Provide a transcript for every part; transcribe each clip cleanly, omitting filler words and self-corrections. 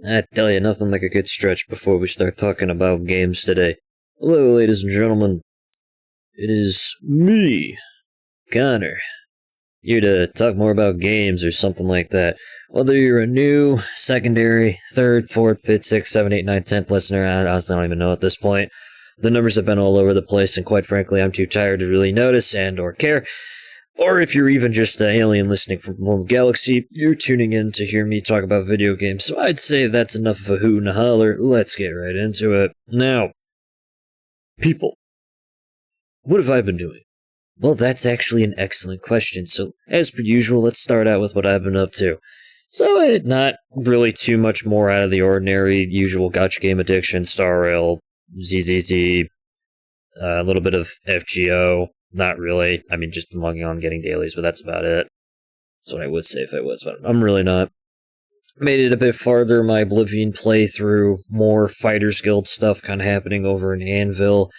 I tell you, nothing like a good stretch before we start talking about games today. Hello, ladies and gentlemen. It is me, Connor, here to talk more about games or something like that. Whether you're a new, secondary, third, fourth, fifth, sixth, seventh, eighth, ninth, 10th listener, I honestly don't even know at this point. The numbers have been all over the place, and quite frankly, I'm too tired to really notice and or care. Or if you're even just an alien listening from the galaxy, you're tuning in to hear me talk about video games, so I'd say that's enough of a hoot and a holler. Let's get right into it. Now, people, what have I been doing? Well, that's actually an excellent question, so as per usual, let's start out with what I've been up to. So, not really too much more out of the ordinary, usual gotcha game addiction, Star Rail, ZZZ, a little bit of FGO. Not really. I mean, just been logging on getting dailies, but that's about it. That's what I would say if I was, but I'm really not. Made it a bit farther, my Oblivion playthrough, more Fighters Guild stuff kind of happening over in Anvil.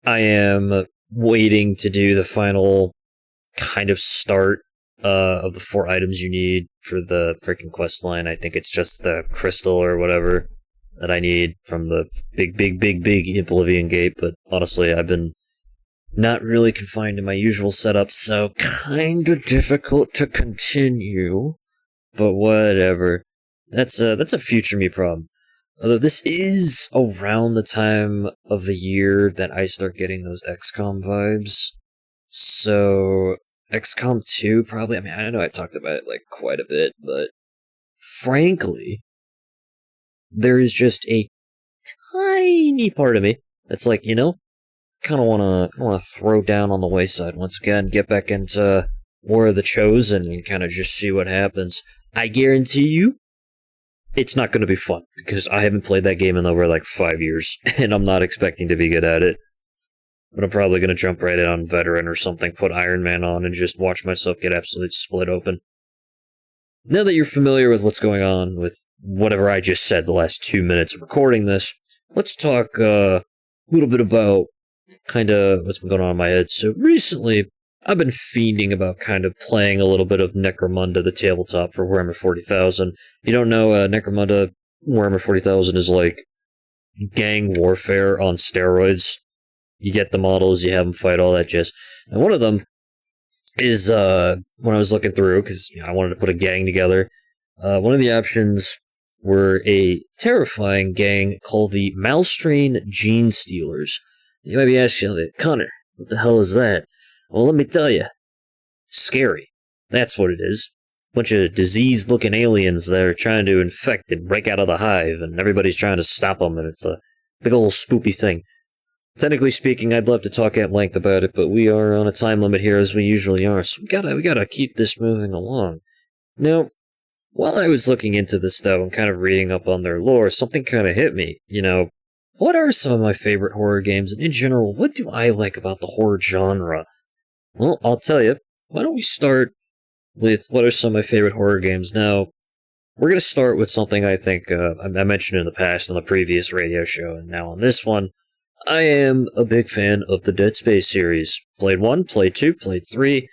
I am waiting to do the final kind of start of the 4 items you need for the freaking quest line. I think it's just the crystal or whatever that I need from the big Oblivion gate, but honestly, I've been not really confined to my usual setup, so kinda difficult to continue. But whatever. That's a future me problem. Although this is around the time of the year that I start getting those XCOM vibes. So XCOM 2 probably, I know I talked about it like quite a bit, but frankly, there is just a tiny part of me that's like, kind of want to throw down on the wayside once again, get back into War of the Chosen and kind of just see what happens. I guarantee you, it's not going to be fun, because I haven't played that game in over like 5 years, and I'm not expecting to be good at it. But I'm probably going to jump right in on Veteran or something, put Iron Man on, and just watch myself get absolutely split open. Now that you're familiar with what's going on with whatever I just said the last 2 minutes of recording this, let's talk a little bit about kind of what's been going on in my head. So recently, I've been fiending about kind of playing a little bit of Necromunda, the tabletop for Warhammer 40,000. You don't know, Necromunda, Warhammer 40,000 is like gang warfare on steroids. You get the models, you have them fight, all that jazz. And one of them is, when I was looking through, because I wanted to put a gang together, one of the options were a terrifying gang called the Malstrain Gene Stealers. You might be asking, Connor, what the hell is that? Well, let me tell you. Scary. That's what it is. Bunch of diseased-looking aliens that are trying to infect and break out of the hive, and everybody's trying to stop them, and it's a big old spoopy thing. Technically speaking, I'd love to talk at length about it, but we are on a time limit here, as we usually are, so we gotta keep this moving along. Now, while I was looking into this, though, and kind of reading up on their lore, something kind of hit me. What are some of my favorite horror games, and in general, what do I like about the horror genre? Well, I'll tell you. Why don't we start with what are some of my favorite horror games? Now, we're going to start with something I think I mentioned in the past on the previous radio show, and now on this one. I am a big fan of the Dead Space series. Played 1, played 2, played 3,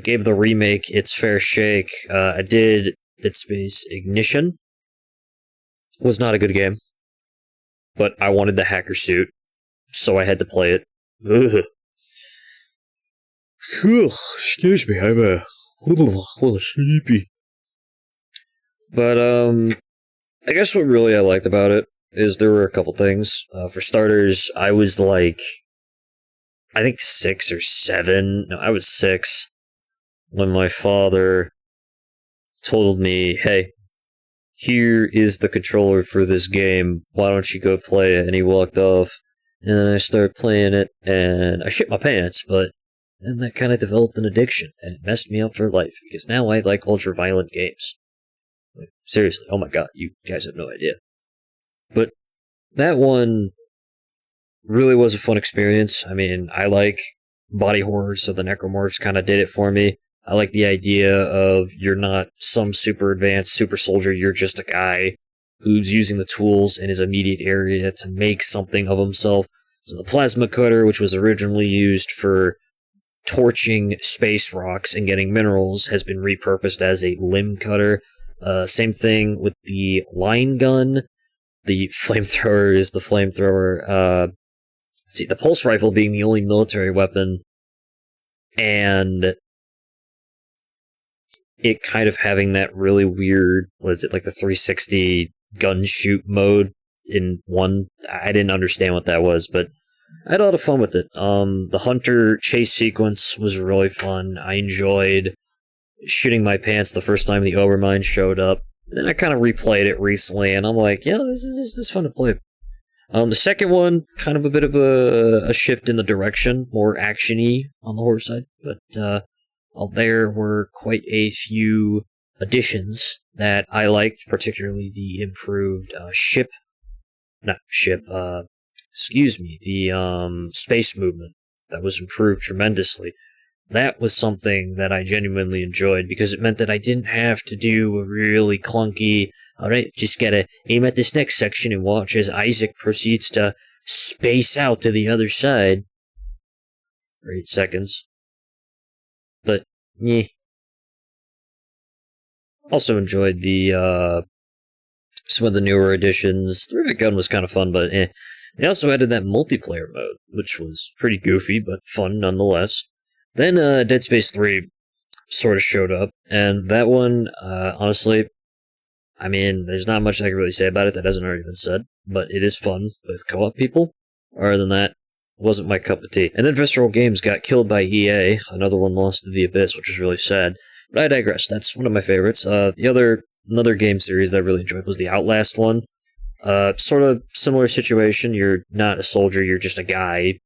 gave the remake its fair shake. I did Dead Space Ignition. Was not a good game. But I wanted the hacker suit, so I had to play it. Ugh. Excuse me, I'm a little sleepy. But, I guess what really I liked about it is there were a couple things. For starters, I was like, I think 6 or 7. No, I was 6 when my father told me, hey, here is the controller for this game, why don't you go play it? And he walked off, and then I started playing it, and I shit my pants, but then that kind of developed an addiction, and it messed me up for life, because now I like ultra-violent games. Like, seriously, oh my god, you guys have no idea. But that one really was a fun experience. I mean, I like body horror, so the Necromorphs kind of did it for me. I like the idea of you're not some super advanced super soldier, you're just a guy who's using the tools in his immediate area to make something of himself. So the plasma cutter, which was originally used for torching space rocks and getting minerals, has been repurposed as a limb cutter. Same thing with the line gun. The flamethrower is the flamethrower. See, the pulse rifle being the only military weapon, and it kind of having that really weird, what is it, like the 360 gun shoot mode in one. I didn't understand what that was, but I had a lot of fun with it. The hunter chase sequence was really fun. I enjoyed shooting my pants the first time the Overmind showed up. Then I kind of replayed it recently, and I'm like, yeah, this is fun to play. The second one, kind of a bit of a shift in the direction, more action-y on the horror side, but there were quite a few additions that I liked, particularly the improved the space movement that was improved tremendously. That was something that I genuinely enjoyed because it meant that I didn't have to do a really clunky, alright, just gotta aim at this next section and watch as Isaac proceeds to space out to the other side for 8 seconds. But, yeah. Also enjoyed some of the newer additions. The Rivet Gun was kind of fun, but They also added that multiplayer mode, which was pretty goofy, but fun nonetheless. Then Dead Space 3 sort of showed up, and that one, honestly, I mean, there's not much I can really say about it that hasn't already been said, but it is fun with co-op people. Other than that, it wasn't my cup of tea. And then Visceral Games got killed by EA, another one lost to the Abyss, which was really sad. But I digress, that's one of my favorites. Another game series that I really enjoyed was the Outlast one. Sort of similar situation, you're not a soldier, you're just a guy.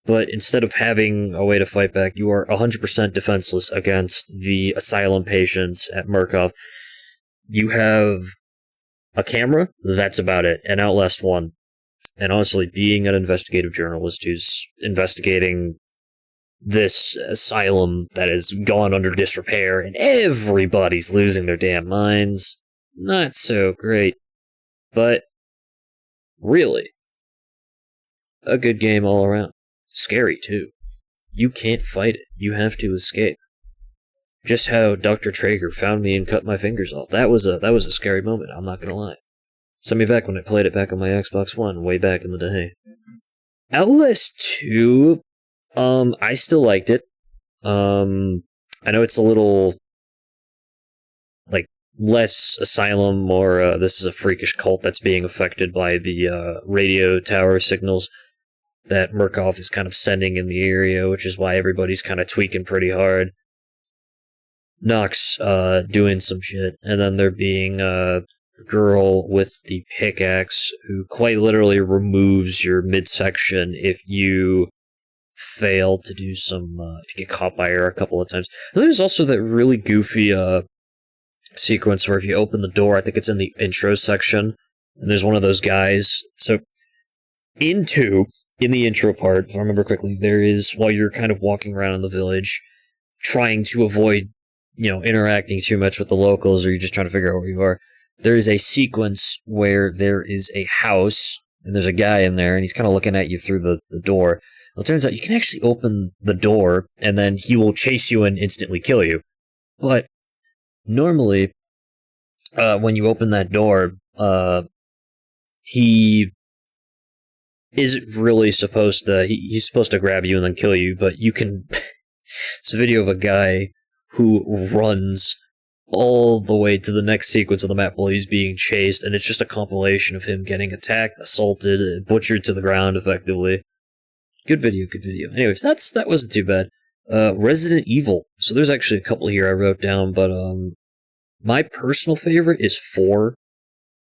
But instead of having a way to fight back, you are 100% defenseless against the asylum patients at Murkoff. You have a camera, that's about it, and Outlast 1. And honestly, being an investigative journalist who's investigating this asylum that has gone under disrepair and everybody's losing their damn minds, not so great. But, really, a good game all around. Scary, too. You can't fight it. You have to escape. Just how Dr. Traeger found me and cut my fingers off. That was a scary moment, I'm not gonna lie. Sent me back when I played it back on my Xbox One, way back in the day. Outlast 2, I still liked it. I know it's a little, less asylum, more, this is a freakish cult that's being affected by the, radio tower signals that Murkoff is kind of sending in the area, which is why everybody's kind of tweaking pretty hard. Nox, doing some shit, and then there being a girl with the pickaxe who quite literally removes your midsection if you fail to do some, if you get caught by her a couple of times. And there's also that really goofy, sequence where if you open the door, I think it's in the intro section, and there's one of those guys. So, in the intro part, if I remember correctly, there is, while you're kind of walking around in the village, trying to avoid, interacting too much with the locals, or you're just trying to figure out where you are, there is a sequence where there is a house, and there's a guy in there, and he's kind of looking at you through the door. Well, it turns out you can actually open the door, and then he will chase you and instantly kill you. But, normally, when you open that door, he isn't really supposed to, he's supposed to grab you and then kill you, but you can, it's a video of a guy who runs all the way to the next sequence of the map while he's being chased, and it's just a compilation of him getting attacked, assaulted, and butchered to the ground, effectively. Good video. Anyways, that wasn't too bad. Resident Evil. So there's actually a couple here I wrote down, but, my personal favorite is 4.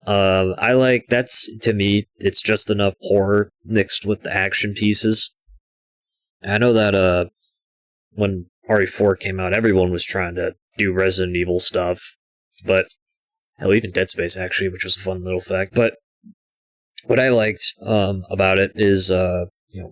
To me, it's just enough horror mixed with the action pieces. I know that, when RE4 came out, everyone was trying to do Resident Evil stuff, but, hell, even Dead Space, actually, which was a fun little fact. But, what I liked, about it is,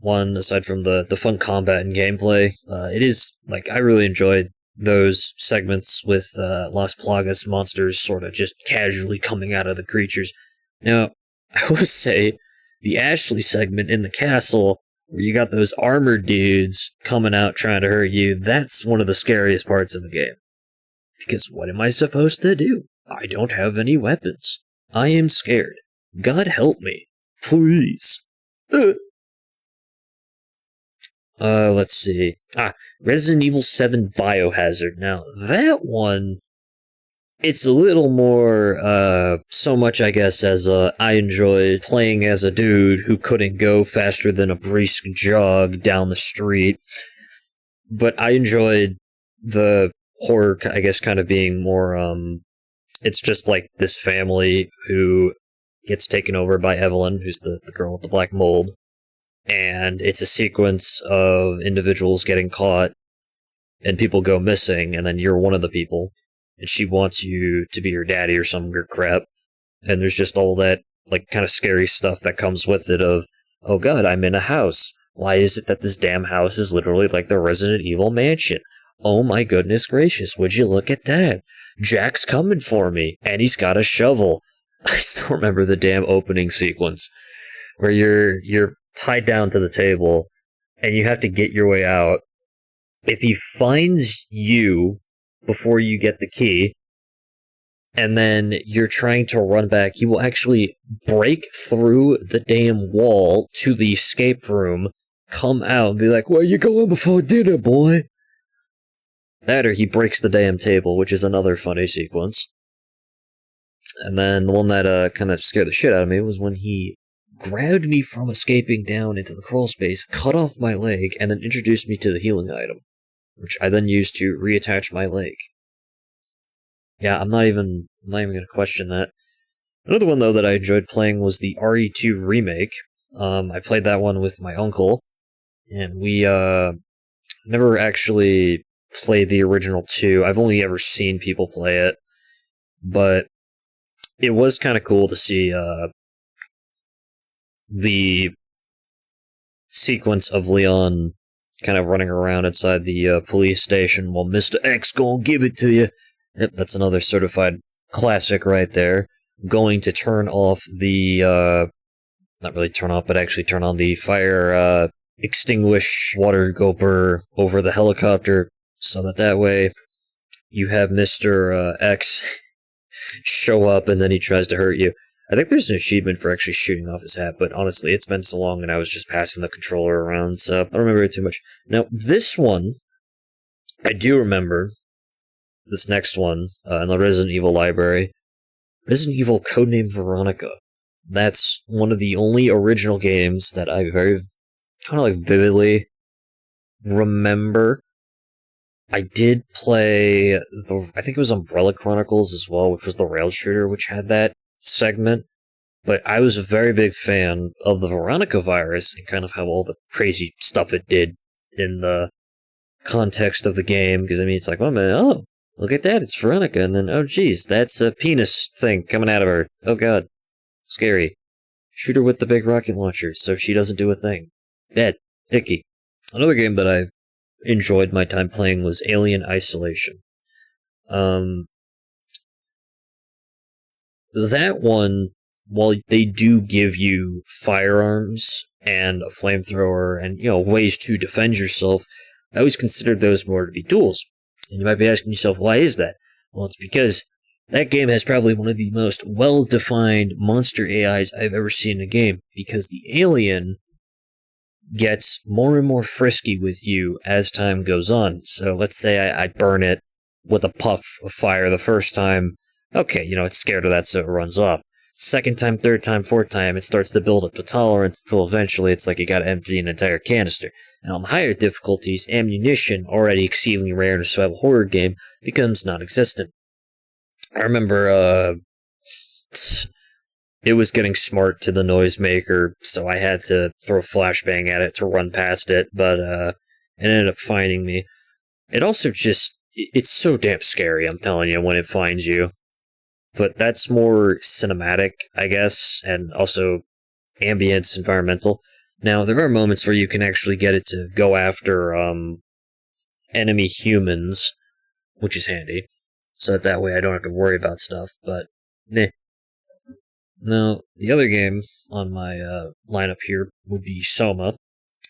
one, aside from the fun combat and gameplay, it is, I really enjoyed those segments with Las Plagas monsters sort of just casually coming out of the creatures. Now, I would say the Ashley segment in the castle, where you got those armored dudes coming out trying to hurt you, that's one of the scariest parts of the game. Because what am I supposed to do? I don't have any weapons. I am scared. God help me. Please. Let's see. Resident Evil 7 Biohazard. Now, that one, it's a little more, so much, I guess, as, I enjoyed playing as a dude who couldn't go faster than a brisk jog down the street. But I enjoyed the horror, I guess, kind of being more, it's just like this family who gets taken over by Evelyn, who's the girl with the black mold. And it's a sequence of individuals getting caught and people go missing, and then you're one of the people, and she wants you to be her daddy or some weird crap. And there's just all that, like, kind of scary stuff that comes with it of, oh god, I'm in a house. Why is it that this damn house is literally like the Resident Evil mansion? Oh my goodness gracious, would you look at that? Jack's coming for me, and he's got a shovel. I still remember the damn opening sequence, where you're tied down to the table, and you have to get your way out. If he finds you before you get the key, and then you're trying to run back, he will actually break through the damn wall to the escape room, come out, and be like, where you going before dinner, boy? That, or he breaks the damn table, which is another funny sequence. And then the one that kind of scared the shit out of me was when he grabbed me from escaping down into the crawl space, cut off my leg, and then introduced me to the healing item, which I then used to reattach my leg. Yeah, I'm not even going to question that. Another one, though, that I enjoyed playing was the RE2 remake. I played that one with my uncle, and we never actually played the original 2. I've only ever seen people play it, but it was kind of cool to see the sequence of Leon kind of running around inside the police station while Mr. X gonna give it to you. Yep, that's another certified classic right there. Going to turn off the, not really turn off, but actually turn on the fire extinguish water gopher over the helicopter, so that way you have Mr. X show up and then he tries to hurt you. I think there's an achievement for actually shooting off his hat, but honestly, it's been so long and I was just passing the controller around, so I don't remember it too much. Now, this one, I do remember. This next one, in the Resident Evil library, Resident Evil Codename Veronica. That's one of the only original games that I very, kind of like vividly remember. I did play I think it was Umbrella Chronicles as well, which was the rail shooter, which had that segment. But I was a very big fan of the Veronica virus and kind of how all the crazy stuff it did in the context of the game. Because, I mean, it's like, oh man, oh, look at that, it's Veronica. And then, oh geez, that's a penis thing coming out of her. Oh god, scary. Shoot her with the big rocket launcher so she doesn't do a thing. Bad. Icky. Another game that I've enjoyed my time playing was Alien Isolation. That one, while they do give you firearms and a flamethrower and, you know, ways to defend yourself, I always considered those more to be tools. And you might be asking yourself, why is that? Well, it's because that game has probably one of the most well-defined monster AIs I've ever seen in a game, because the alien gets more and more frisky with you as time goes on. So let's say I burn it with a puff of fire the first time. Okay, you know, it's scared of that, so it runs off. Second time, third time, fourth time, it starts to build up the tolerance until eventually it's like you gotta empty an entire canister. And on higher difficulties, ammunition, already exceedingly rare in a survival horror game, becomes non-existent. I remember, it was getting smart to the noisemaker, so I had to throw a flashbang at it to run past it, but it ended up finding me. It also just, it's so damn scary, I'm telling you, when it finds you. But that's more cinematic, I guess, and also ambience, environmental. Now, there are moments where you can actually get it to go after enemy humans, which is handy. So that way I don't have to worry about stuff, but meh. Now, the other game on my lineup here would be Soma.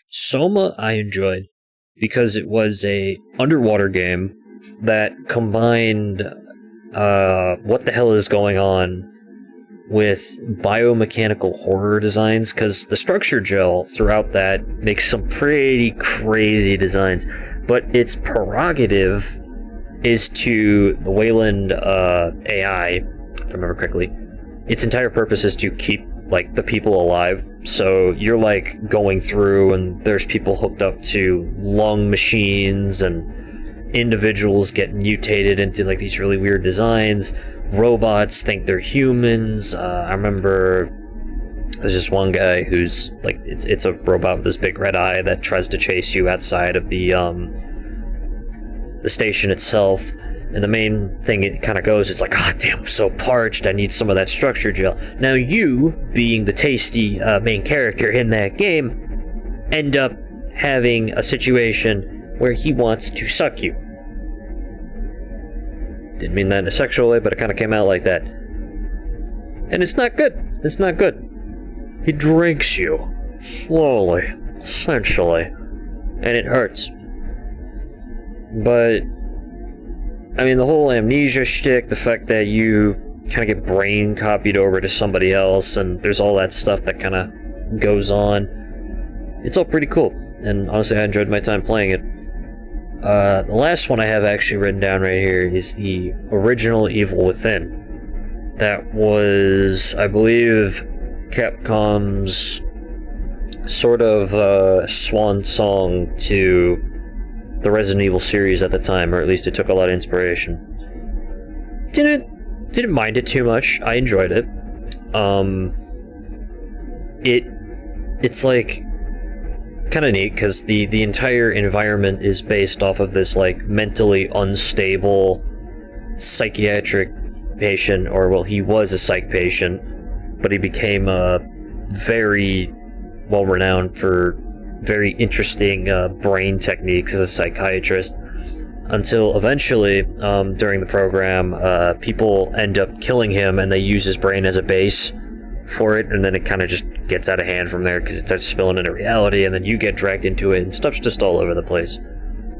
Soma I enjoyed because it was a underwater game that combined what the hell is going on with biomechanical horror designs, because the structure gel throughout that makes some pretty crazy designs, but its prerogative is to the Wayland AI, if I remember correctly. Its entire purpose is to keep like the people alive. So you're like going through and there's people hooked up to lung machines and individuals get mutated into like these really weird designs. Robots think they're humans. I remember there's just one guy who's like it's a robot with this big red eye that tries to chase you outside of the station itself. And the main thing it kind of goes, it's like, oh damn, I'm so parched, I need some of that structure gel. Now you, being the tasty main character in that game, end up having a situation where he wants to suck you. Didn't mean that in a sexual way, but it kind of came out like that. And it's not good. It's not good. He drinks you. Slowly. Essentially. And it hurts. But I mean, the whole amnesia shtick, the fact that you kind of get brain copied over to somebody else, and there's all that stuff that kind of goes on. It's all pretty cool, and honestly, I enjoyed my time playing it. The last one I have actually written down right here is the original Evil Within. That was, I believe, Capcom's sort of swan song to the Resident Evil series at the time, or at least it took a lot of inspiration. Didn't mind it too much. I enjoyed it. It's like kind of neat because the entire environment is based off of this like mentally unstable psychiatric patient, or well, he was a psych patient, but he became very well renowned for very interesting brain techniques as a psychiatrist, until eventually during the program people end up killing him and they use his brain as a base for it, and then it kind of just gets out of hand from there because it starts spilling into reality, and then you get dragged into it and stuff's just all over the place.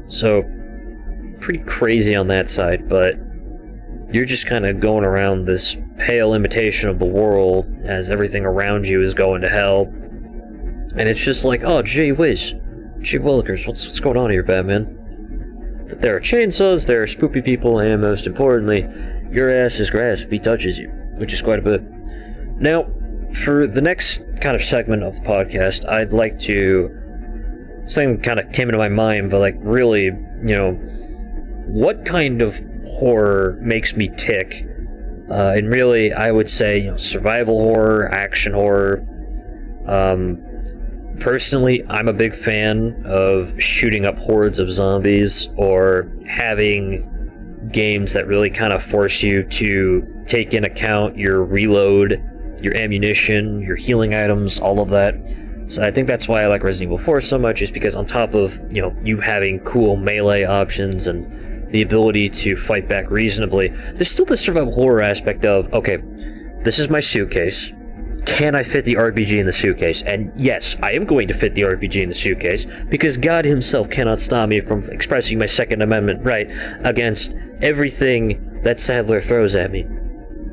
So pretty crazy on that side, but you're just kind of going around this pale imitation of the world as everything around you is going to hell. And it's just like, oh, gee whiz. Gee willikers, what's going on here, Batman? But there are chainsaws, there are spoopy people, and most importantly, your ass is grass if he touches you, which is quite a bit. Now, for the next kind of segment of the podcast, I'd like to... Something kind of came into my mind, but like really, you know, what kind of horror makes me tick? And really, I would say, you know, survival horror, action horror. Personally, I'm a big fan of shooting up hordes of zombies, or having games that really kind of force you to take in account your reload, your ammunition, your healing items, all of that. So I think that's why I like Resident Evil 4 so much, is because on top of, you know, you having cool melee options and the ability to fight back reasonably, there's still the survival horror aspect of, okay, this is my suitcase. Can I fit the RPG in the suitcase? And yes, I am going to fit the RPG in the suitcase, because God himself cannot stop me from expressing my Second Amendment right against everything that Sadler throws at me,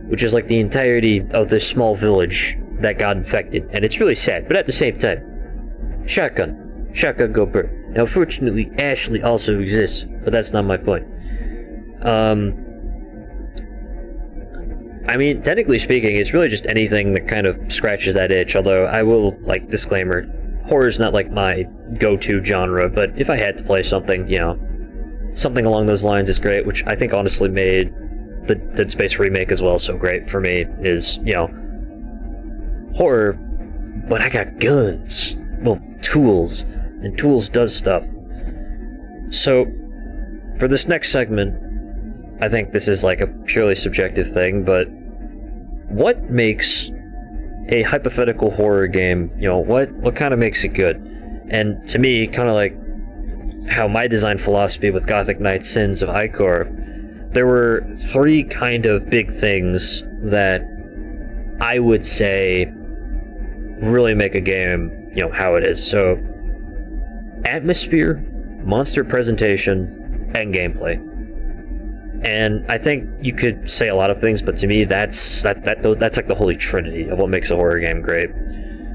which is like the entirety of this small village that got infected. And it's really sad, but at the same time, shotgun go burr. Now fortunately, Ashley also exists, but that's not my point. I mean, technically speaking, it's really just anything that kind of scratches that itch, although I will, like, disclaimer, horror's not, like, my go-to genre, but if I had to play something, you know, something along those lines is great, which I think honestly made the Dead Space remake as well so great for me, is, you know, horror, but I got guns. Well, tools, and tools does stuff. So, for this next segment, I think this is like a purely subjective thing, but what makes a hypothetical horror game, you know, what kind of makes it good? And to me, kind of like how my design philosophy with Gothic Knight Sins of Icor, there were three kind of big things that I would say really make a game, you know, how it is. So, atmosphere, monster presentation, and gameplay. And I think you could say a lot of things, but to me, that's like the holy trinity of what makes a horror game great.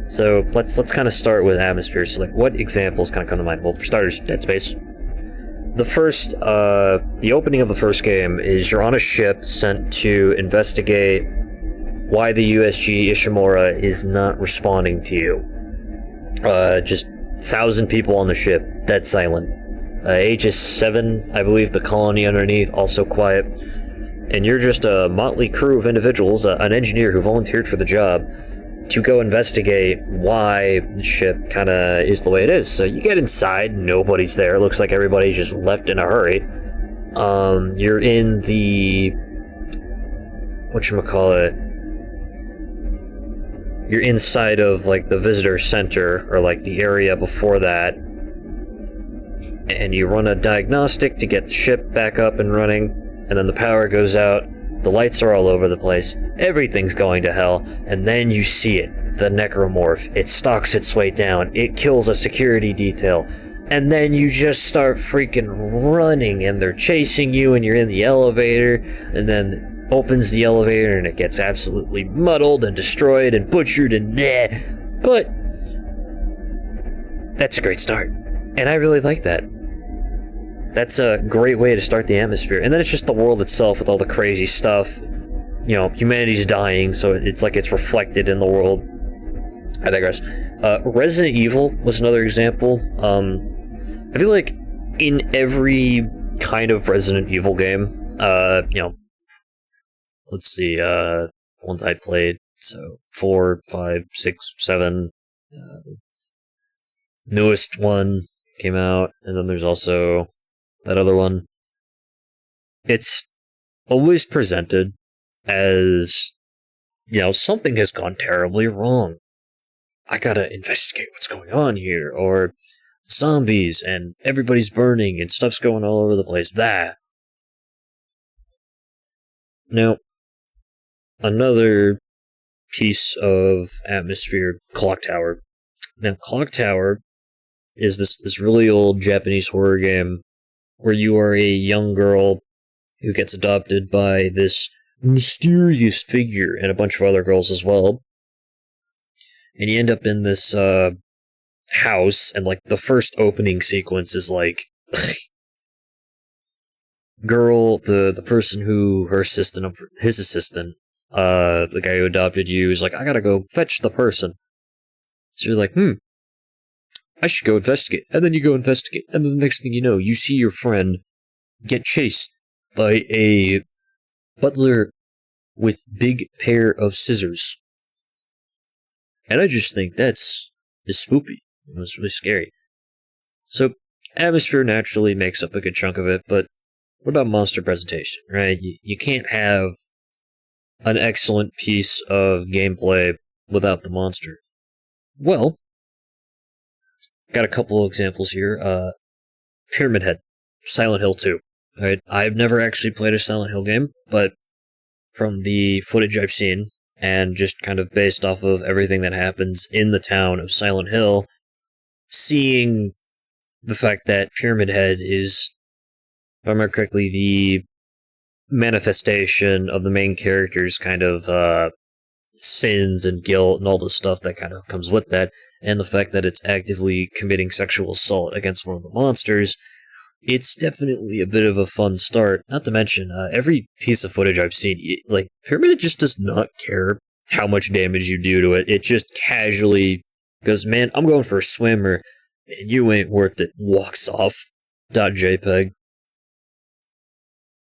So let's kind of start with atmosphere. So like, what examples kind of come to mind? Well, for starters, Dead Space. The opening of the first game is you're on a ship sent to investigate why the USG Ishimura is not responding to you. Just 1,000 people on the ship, dead silent. Aegis 7, I believe, the colony underneath, also quiet. And you're just a motley crew of individuals, an engineer who volunteered for the job, to go investigate why the ship kind of is the way it is. So you get inside, nobody's there. It looks like everybody's just left in a hurry. You're in the... whatchamacallit? You're inside of, like, the visitor center, or, like, the area before that. And you run a diagnostic to get the ship back up and running, and then the power goes out. The lights are all over the place. Everything's going to hell. And then you see it. The necromorph. It stalks its way down. It kills a security detail. And then you just start freaking running, and they're chasing you, and you're in the elevator, and then opens the elevator, and it gets absolutely muddled and destroyed and butchered and bleh. But that's a great start. And I really like that. That's a great way to start the atmosphere. And then it's just the world itself with all the crazy stuff. You know, humanity's dying, so it's like it's reflected in the world. I digress. Resident Evil was another example. I feel like in every kind of Resident Evil game, you know, let's see, ones I played, so 4, 5, 6, 7, newest one came out, and then there's also that other one. It's always presented as, you know, something has gone terribly wrong. I gotta investigate what's going on here, or zombies, and everybody's burning, and stuff's going all over the place. That. Now, another piece of atmosphere, Clock Tower. Now, Clock Tower is this really old Japanese horror game where you are a young girl who gets adopted by this mysterious figure and a bunch of other girls as well. And you end up in this house, and like the first opening sequence is like girl, the person who his assistant, the guy who adopted you, is like, I gotta go fetch the person. So you're like, I should go investigate. And then you go investigate. And then the next thing you know, you see your friend get chased by a butler with big pair of scissors. And I just think that's spoopy. It's really scary. So, atmosphere naturally makes up a good chunk of it, but what about monster presentation, right? You can't have an excellent piece of gameplay without the monster. Well, got a couple of examples here. Pyramid Head, Silent Hill 2. Right? I've never actually played a Silent Hill game, but from the footage I've seen, and just kind of based off of everything that happens in the town of Silent Hill, seeing the fact that Pyramid Head is, if I remember correctly, the manifestation of the main character's kind of sins and guilt and all the stuff that kind of comes with that, and the fact that it's actively committing sexual assault against one of the monsters, it's definitely a bit of a fun start. Not to mention, every piece of footage I've seen, like, Pyramid just does not care how much damage you do to it. It just casually goes, man, I'm going for a swimmer, and you ain't worth it. Walks off. .jpg.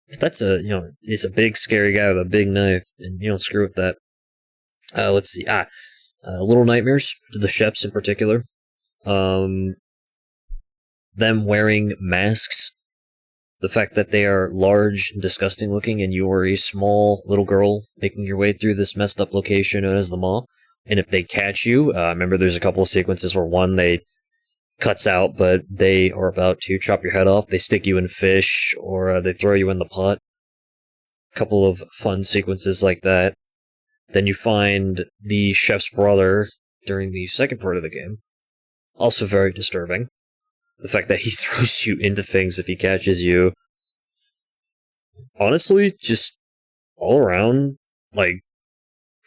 But that's it's a big scary guy with a big knife, and you don't screw with that. Let's see. Little Nightmares, the chefs in particular. Them wearing masks, the fact that they are large and disgusting looking, and you are a small little girl making your way through this messed up location known as the mall, and if they catch you, remember there's a couple of sequences where one, they cuts out, but they are about to chop your head off, they stick you in fish, or they throw you in the pot. A couple of fun sequences like that. Then you find the chef's brother during the second part of the game, also very disturbing. The fact that he throws you into things if he catches you. honestly, just all around, like,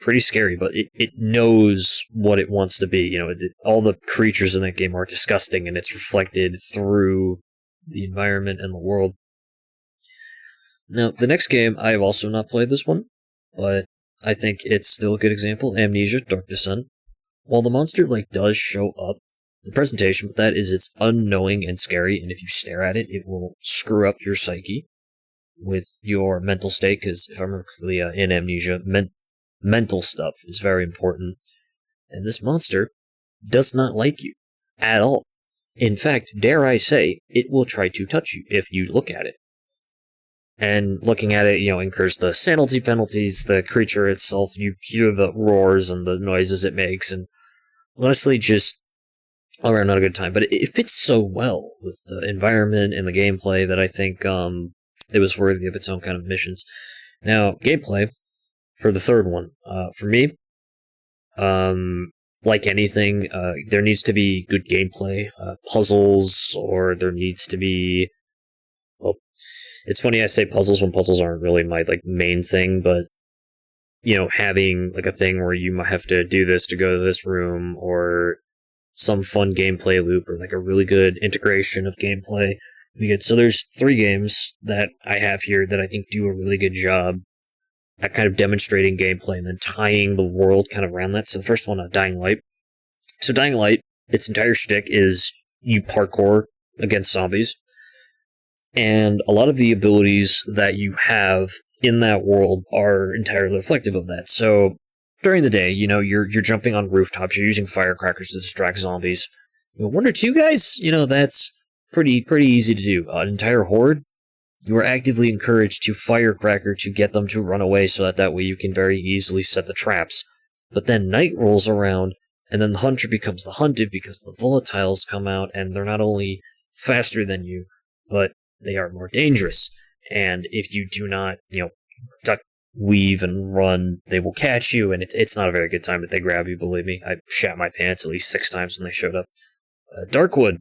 pretty scary, but it knows what it wants to be. All the creatures in that game are disgusting, and it's reflected through the environment and the world. Now, the next game, I have also not played this one, but I think it's still a good example. Amnesia: Dark Descent. While the monster, does show up, the presentation with that is it's unknowing and scary, and if you stare at it, it will screw up your psyche with your mental state, because if I remember correctly, in Amnesia, mental stuff is very important. And this monster does not like you at all. In fact, dare I say, it will try to touch you if you look at it. And looking at it, incurs the sanity penalties, the creature itself, you hear the roars and the noises it makes, and honestly, just all around not a good time. But it fits so well with the environment and the gameplay that I think it was worthy of its own kind of missions. Now, gameplay for the third one, for me, like anything, there needs to be good gameplay, puzzles, or there needs to be, well, it's funny I say puzzles when puzzles aren't really my, main thing, but, having, a thing where you might have to do this to go to this room, or some fun gameplay loop, or, a really good integration of gameplay. So there's 3 games that I have here that I think do a really good job at kind of demonstrating gameplay and then tying the world kind of around that. So the first one, Dying Light. So Dying Light, its entire shtick is you parkour against zombies. And a lot of the abilities that you have in that world are entirely reflective of that. So during the day, you're jumping on rooftops, you're using firecrackers to distract zombies. 1 or 2 guys, that's pretty easy to do. An entire horde, you are actively encouraged to firecracker to get them to run away, so that way you can very easily set the traps. But then night rolls around, and then the hunter becomes the hunted because the volatiles come out, and they're not only faster than you, but they are more dangerous. And if you do not, duck, weave, and run, they will catch you, and it's not a very good time that they grab you, believe me. I shat my pants at least 6 times when they showed up. Darkwood.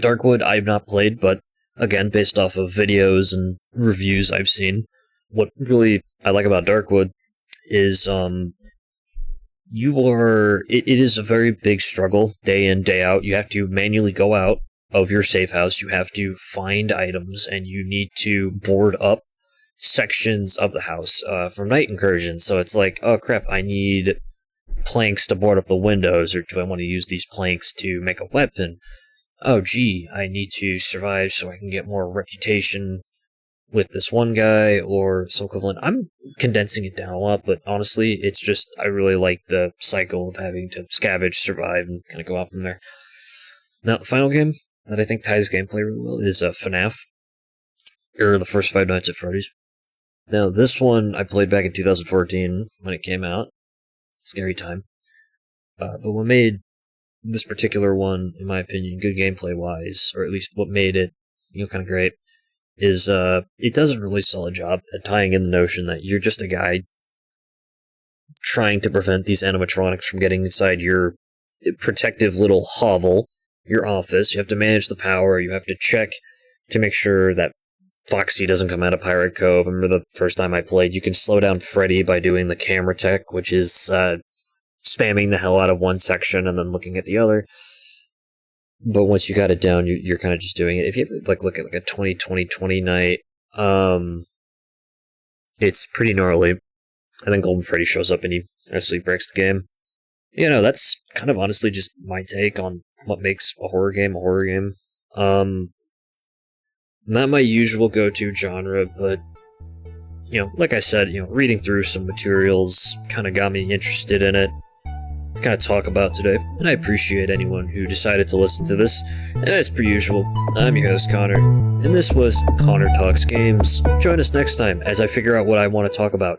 Darkwood I've not played, but again, based off of videos and reviews I've seen, what really I like about Darkwood is it is a very big struggle day in, day out. You have to manually go out of your safe house, you have to find items, and you need to board up sections of the house for night incursions. So it's like, oh crap, I need planks to board up the windows, or do I want to use these planks to make a weapon? Oh gee, I need to survive so I can get more reputation with this one guy, or some equivalent. I'm condensing it down a lot, but honestly, it's just, I really like the cycle of having to scavenge, survive, and kind of go out from there. Now, the final game that I think ties gameplay really well is FNAF, or the first Five Nights at Freddy's. Now, this one I played back in 2014 when it came out. Scary time. But what made this particular one, in my opinion, good gameplay-wise, or at least what made it, kind of great, is it does a really solid job at tying in the notion that you're just a guy trying to prevent these animatronics from getting inside your protective little hovel, your office. You have to manage the power, you have to check to make sure that Foxy doesn't come out of Pirate Cove. I remember the first time I played, you can slow down Freddy by doing the camera tech, which is spamming the hell out of one section and then looking at the other. But once you got it down, you're kind of just doing it. If you ever look at a 20-20-20 night, it's pretty gnarly. And then Golden Freddy shows up and he actually breaks the game. That's kind of honestly just my take on what makes a horror game a horror game. Not my usual go-to genre, but, like I said, reading through some materials kind of got me interested in it to kind of talk about today, and I appreciate anyone who decided to listen to this. And as per usual, I'm your host, Connor, and this was Connor Talks Games. Join us next time as I figure out what I want to talk about.